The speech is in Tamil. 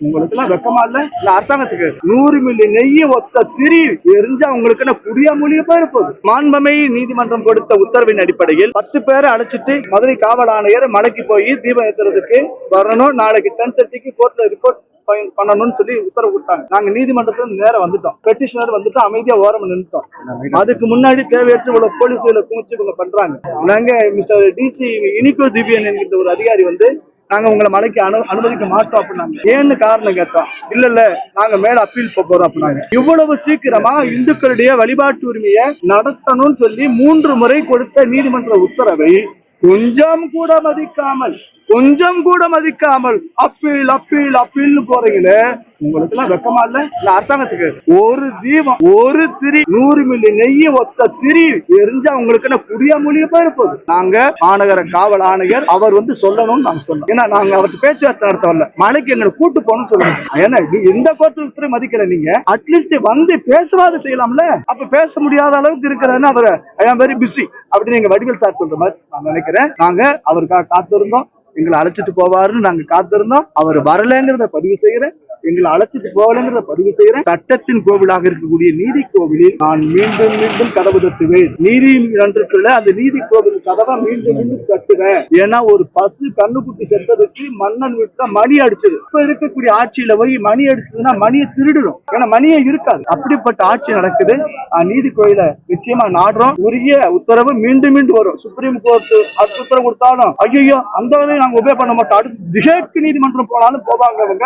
உங்களுக்கு எல்லாம் வெக்கமா இல்ல அரசாங்கத்துக்கு 100 மில்லி நெய்ய ஒத்த திரி எரிஞ்சா உங்களுக்கு புதிய மொழிய போயிருப்போது. மாண்புமை நீதிமன்றம் கொடுத்த உத்தரவின் அடிப்படையில் 10 பேரை அழைச்சிட்டு மதுரை காவல் ஆணையர் மலைக்கு போய் தீபம் ஏற்றுறதுக்கு வரணும், நாளைக்கு 10:30க்கு கோர்ட்ல ரிப்போர்ட் பண்ணணும்னு சொல்லி உத்தரவு கொடுத்தாங்க. நாங்க நீதிமன்றத்துல நேரம் வந்துட்டோம், பெட்டிஷனர் வந்துட்டு அமைதியா ஓரம் நின்றுட்டோம். அதுக்கு முன்னாடி தேவையற்ற இவ்வளவு போலீஸ்களை குமிச்சு இவங்க பண்றாங்க. நாங்க மிஸ்டர் டிசி இனிகோ திவ்யன் என்கிற ஒரு அதிகாரி வந்து நாங்க உங்களை மலைக்கு அனுமதிக்க மாட்டோம் அப்படின்னாங்க. ஏன்னு காரணம் கேட்டோம். இல்ல நாங்க மேல அப்பீல் போறோம் அப்படின்னாங்க. இவ்வளவு சீக்கிரமா இந்துக்களுடைய வழிபாட்டு உரிமையை நடத்தணும்னு சொல்லி 3 முறை கொடுத்த நீதிமன்ற உத்தரவை கொஞ்சம் கூட மதிக்காமல் அப்பீல் அப்பீல் அப்பீல்னு போறீங்களே, உங்களுக்கு எல்லாம் வெக்கமா இல்ல அரசாங்கத்துக்கு? ஒரு தீபம் ஒரு திரி 100 மில்லி நெய்ய ஒத்த திரி எரிஞ்சா உங்களுக்கு புதிய மொழிய போயிருப்போது. நாங்க மாநகர காவல் ஆணையர் அவர் வந்து சொல்லணும்னு நாங்க சொன்னோம். ஏன்னா நாங்க அவருக்கு பேச்சுவார்த்தை நடத்த வரல, மலைக்கு எங்களை கூட்டு போகணும்னு சொல்லுவோம். ஏன்னா எந்த கோர்ட்டு உத்தரவு மதிக்கல, நீங்க அட்லீஸ்ட் வந்து பேசுவாது செய்யலாம்ல. அப்ப பேச முடியாத அளவுக்கு இருக்கிறன்னு அவர் ஐ ஆம் வெரி பிஸி அப்படின்னு எங்க வடிவேல் சார் சொல்ற மாதிரி நான் நினைக்கிறேன். நாங்க அவருக்காக காத்திருந்தோம், எங்களை அழைச்சிட்டு போவாருன்னு நாங்க காத்திருந்தோம். அவர் வரலங்கிறத பதிவு செய்யறேன், எங்களை அழைச்சிட்டு போகலங்கிறத பதிவு செய்யறேன். சட்டத்தின் கோவிலாக இருக்கக்கூடிய நீதி கோவிலில் நான் மீண்டும் மீண்டும் கதவு தட்டுவேன். நீதி நன்றுக்குள்ள அந்த நீதி கோவில் கதவை மீண்டும் மீண்டும் தட்டுவேன். ஏன்னா ஒரு பசு கண்ணுக்குட்டி சென்றதுக்கு மன்னன் விட்ட மணி அடிச்சது. இப்ப இருக்கக்கூடிய ஆட்சியில போய் மணி அடிச்சதுன்னா மணியை திருடிடும், ஏன்னா மணியே இருக்காது. அப்படிப்பட்ட ஆட்சி நடக்குது. நீதி கோயில நிச்சயமா நாடுறோம். உரிய உத்தரவு மீண்டும் மீண்டும் வரும். சுப்ரீம் கோர்ட் அது உத்தரவு கொடுத்தாலும் ஐயோ அந்த நாங்க உபயோக பண்ண மாட்டோம், அடுத்து திகேக்கு நீதிமன்றம் போனாலும் போவாங்க அவங்க.